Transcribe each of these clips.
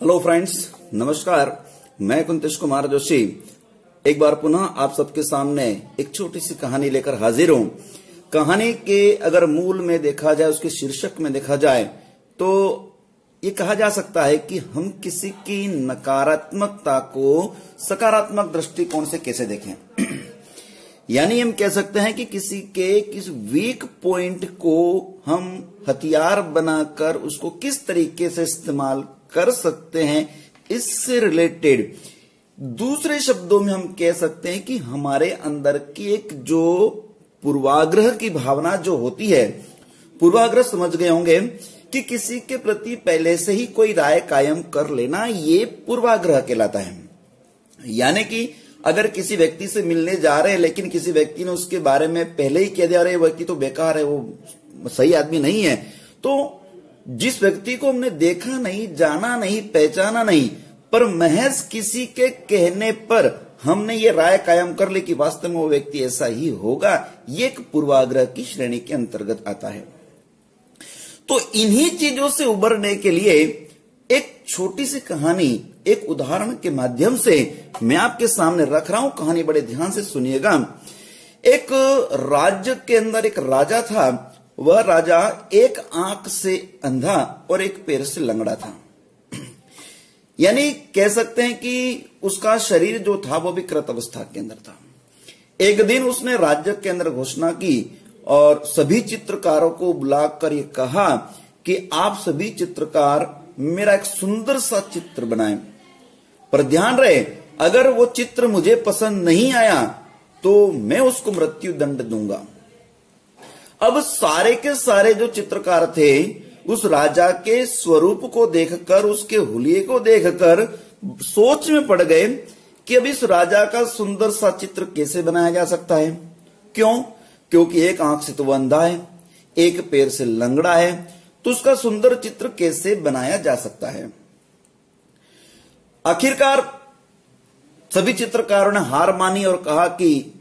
Hello friends, नमस्कार। मैं कुंतेश कुमार जोशी एक बार पुनः आप सबके सामने एक छोटी सी कहानी लेकर हाजिर हूं। कहानी के अगर मूल में देखा जाए, उसके शीर्षक में देखा जाए तो ये कहा जा सकता है कि हम किसी की नकारात्मकता को सकारात्मक दृष्टिकोण से कैसे देखें। यानी हम कह सकते हैं कि किस वीक पॉइंट को हम हथियार बनाकर उसको किस तरीके से इस्तेमाल कर सकते हैं, इससे रिलेटेड दूसरे शब्दों में हम कह सकते हैं कि हमारे अंदर की एक जो पूर्वाग्रह की भावना जो होती है, पूर्वाग्रह समझ गए होंगे कि किसी के प्रति पहले से ही कोई राय कायम कर लेना, ये पूर्वाग्रह कहलाता है। यानी कि अगर किसी व्यक्ति से मिलने जा रहे हैं लेकिन किसी व्यक्ति ने उसके बारे में पहले ही कह दिया, अरे व्यक्ति तो बेकार है, वो सही आदमी नहीं है, तो जिस व्यक्ति को हमने देखा नहीं, जाना नहीं, पहचाना नहीं, पर महज किसी के कहने पर हमने ये राय कायम कर ली कि वास्तव में वो व्यक्ति ऐसा ही होगा, ये एक पूर्वाग्रह की श्रेणी के अंतर्गत आता है। तो इन्हीं चीजों से उबरने के लिए एक छोटी सी कहानी, एक उदाहरण के माध्यम से मैं आपके सामने रख रहा हूं। कहानी बड़े ध्यान से सुनिएगा। एक राज्य के अंदर एक राजा था। वह राजा एक आंख से अंधा और एक पैर से लंगड़ा था। यानी कह सकते हैं कि उसका शरीर जो था वो विकृत अवस्था के अंदर था। एक दिन उसने राज्य के अंदर घोषणा की और सभी चित्रकारों को बुलाकर ये कहा कि आप सभी चित्रकार मेरा एक सुंदर सा चित्र बनाएं, पर ध्यान रहे अगर वो चित्र मुझे पसंद नहीं आया तो मैं उसको मृत्यु दंड दूंगा। अब सारे के सारे जो चित्रकार थे उस राजा के स्वरूप को देखकर, उसके हुलिये को देखकर सोच में पड़ गए कि अब इस राजा का सुंदर सा चित्र कैसे बनाया जा सकता है। क्यों? क्योंकि एक आंख से तो वह अंधा है, एक पैर से लंगड़ा है, तो उसका सुंदर चित्र कैसे बनाया जा सकता है। आखिरकार सभी चित्रकारों ने हार मानी और कहा कि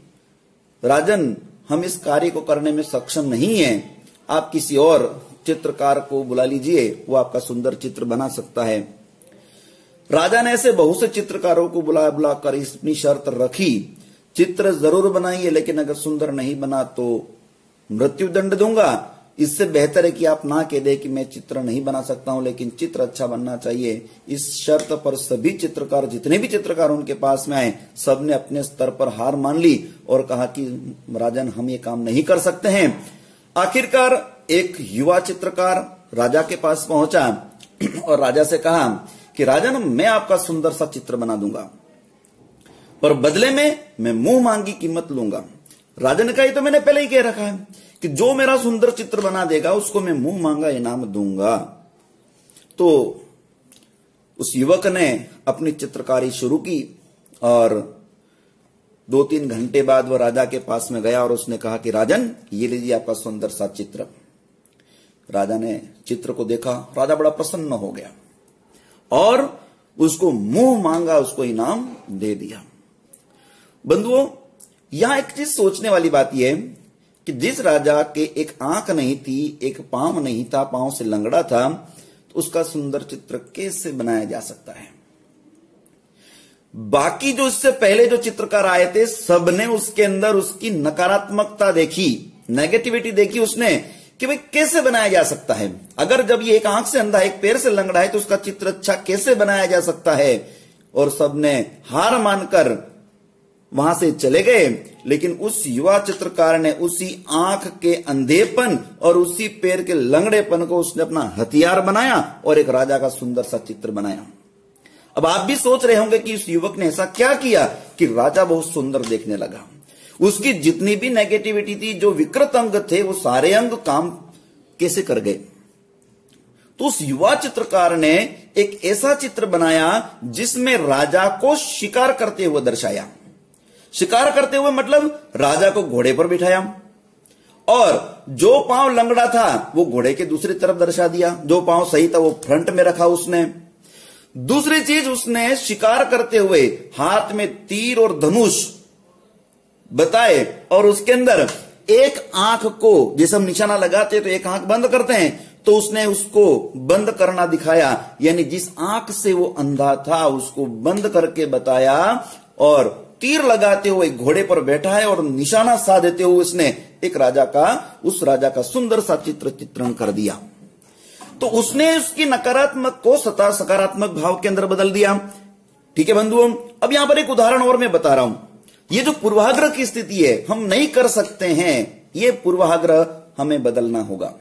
राजन, हम इस कार्य को करने में सक्षम नहीं हैं, आप किसी और चित्रकार को बुला लीजिए, वो आपका सुंदर चित्र बना सकता है। राजा ने ऐसे बहुत से चित्रकारों को बुलाकर अपनी शर्त रखी, चित्र जरूर बनाइए लेकिन अगर सुंदर नहीं बना तो मृत्यु दंड दूंगा। इससे बेहतर है कि आप ना कह दे कि मैं चित्र नहीं बना सकता हूं लेकिन चित्र अच्छा बनना चाहिए। इस शर्त पर सभी चित्रकार, जितने भी चित्रकार उनके पास में आए, सबने अपने स्तर पर हार मान ली और कहा कि राजन, हम ये काम नहीं कर सकते हैं। आखिरकार एक युवा चित्रकार राजा के पास पहुंचा और राजा से कहा कि राजन, मैं आपका सुंदर सा चित्र बना दूंगा, पर बदले में मैं मुंह मांगी कीमत लूंगा। राजा ने कहा, ये तो मैंने पहले ही कह रखा है कि जो मेरा सुंदर चित्र बना देगा उसको मैं मुंह मांगा इनाम दूंगा। तो उस युवक ने अपनी चित्रकारी शुरू की और 2-3 घंटे बाद वह राजा के पास में गया और उसने कहा कि राजन, ये लीजिए आपका सुंदर सा चित्र। राजा ने चित्र को देखा, राजा बड़ा प्रसन्न हो गया और उसको मुंह मांगा उसको इनाम दे दिया। बंधुओं, यहां एक चीज सोचने वाली बात यह है कि जिस राजा के एक आंख नहीं थी, एक पांव नहीं था, पांव से लंगड़ा था, तो उसका सुंदर चित्र कैसे बनाया जा सकता है। बाकी जो इससे पहले जो चित्रकार आए थे, सबने उसके अंदर उसकी नकारात्मकता देखी, नेगेटिविटी देखी उसने कि भाई कैसे बनाया जा सकता है। अगर जब ये एक आंख से अंधा, एक पैर से लंगड़ा है तो उसका चित्र अच्छा कैसे बनाया जा सकता है। और सबने हार मानकर वहां से चले गए। लेकिन उस युवा चित्रकार ने उसी आंख के अंधेपन और उसी पैर के लंगड़ेपन को उसने अपना हथियार बनाया और एक राजा का सुंदर सा चित्र बनाया। अब आप भी सोच रहे होंगे कि इस युवक ने ऐसा क्या किया कि राजा बहुत सुंदर देखने लगा। उसकी जितनी भी नेगेटिविटी थी, जो विकृत अंग थे, वो सारे अंग काम कैसे कर गए। तो उस युवा चित्रकार ने एक ऐसा चित्र बनाया जिसमें राजा को शिकार करते हुए दर्शाया। शिकार करते हुए मतलब राजा को घोड़े पर बिठाया और जो पांव लंगड़ा था वो घोड़े के दूसरी तरफ दर्शा दिया, जो पांव सही था वो फ्रंट में रखा उसने। दूसरी चीज, उसने शिकार करते हुए हाथ में तीर और धनुष बताए और उसके अंदर एक आंख को, जैसे हम निशाना लगाते हैं तो एक आंख बंद करते हैं, तो उसने उसको बंद करना दिखाया, यानी जिस आंख से वो अंधा था उसको बंद करके बताया, और तीर लगाते हुए घोड़े पर बैठा है और निशाना साधते हुए उसने एक राजा का, उस राजा का सुंदर सा चित्रण कर दिया। तो उसने उसकी नकारात्मक को सकारात्मक भाव के अंदर बदल दिया। ठीक है बंधुओं, अब यहां पर एक उदाहरण और मैं बता रहा हूं। ये जो पूर्वाग्रह की स्थिति है, हम नहीं कर सकते हैं, ये पूर्वाग्रह हमें बदलना होगा।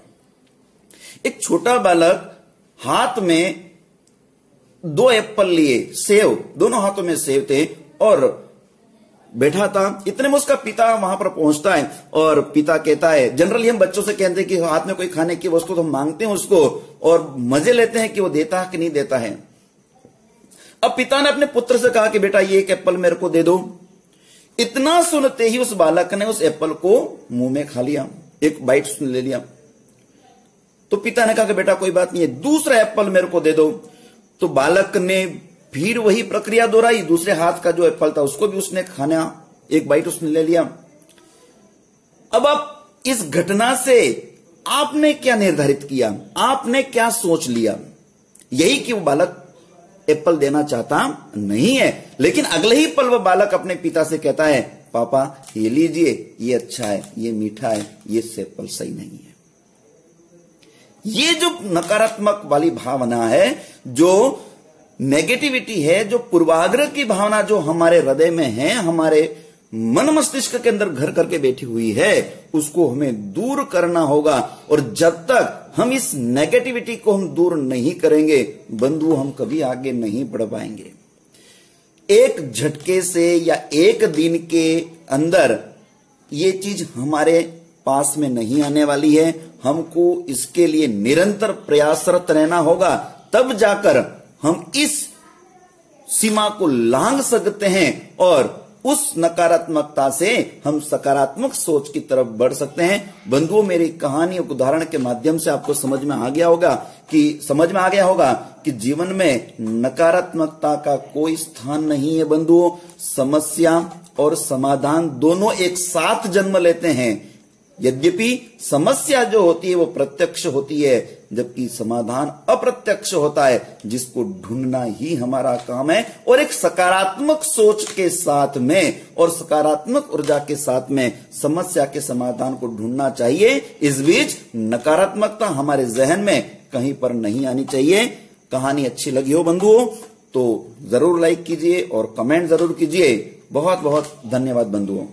एक छोटा बालक हाथ में 2 एप्पल लिए, सेव, दोनों हाथों में सेव थे, और बैठा था। इतने में उसका पिता वहां पर पहुंचता है और पिता कहता है, जनरली हम बच्चों से कहते हैं कि हाथ में कोई खाने की वस्तु तो हम मांगते हैं उसको और मजे लेते हैं कि वो देता है कि नहीं देता है। अब पिता ने अपने पुत्र से कहा कि बेटा ये एक एप्पल मेरे को दे दो। इतना सुनते ही उस बालक ने उस एप्पल को मुंह में खा लिया, एक बाइट उसने ले लिया। तो पिता ने कहा कि बेटा कोई बात नहीं है, दूसरा एप्पल मेरे को दे दो। तो बालक ने फिर वही प्रक्रिया दोहराई, दूसरे हाथ का जो एप्पल था उसको भी उसने खाना, एक बाइट उसने ले लिया। अब आप इस घटना से आपने क्या निर्धारित किया, आपने क्या सोच लिया? यही कि वो बालक एप्पल देना चाहता नहीं है, लेकिन अगले ही पल वह बालक अपने पिता से कहता है, पापा ये लीजिए, ये अच्छा है, ये मीठा है, ये एप्पल सही नहीं है। ये जो नकारात्मक वाली भावना है, जो नेगेटिविटी है, जो पूर्वाग्रह की भावना जो हमारे हृदय में है, हमारे मन मस्तिष्क के अंदर घर करके बैठी हुई है, उसको हमें दूर करना होगा। और जब तक हम इस नेगेटिविटी को हम दूर नहीं करेंगे बंधु, हम कभी आगे नहीं बढ़ पाएंगे। एक झटके से या एक दिन के अंदर ये चीज हमारे पास में नहीं आने वाली है। हमको इसके लिए निरंतर प्रयासरत रहना होगा, तब जाकर हम इस सीमा को लांघ सकते हैं और उस नकारात्मकता से हम सकारात्मक सोच की तरफ बढ़ सकते हैं। बंधुओं, मेरी कहानी और उदाहरण के माध्यम से आपको समझ में आ गया होगा कि जीवन में नकारात्मकता का कोई स्थान नहीं है। बंधुओं, समस्या और समाधान दोनों एक साथ जन्म लेते हैं। यद्यपि समस्या जो होती है वो प्रत्यक्ष होती है, जबकि समाधान अप्रत्यक्ष होता है, जिसको ढूंढना ही हमारा काम है। और एक सकारात्मक सोच के साथ में और सकारात्मक ऊर्जा के साथ में समस्या के समाधान को ढूंढना चाहिए। इस बीच नकारात्मकता हमारे जहन में कहीं पर नहीं आनी चाहिए। कहानी अच्छी लगी हो बंधुओं तो जरूर लाइक कीजिए और कमेंट जरूर कीजिए। बहुत बहुत धन्यवाद बंधुओं।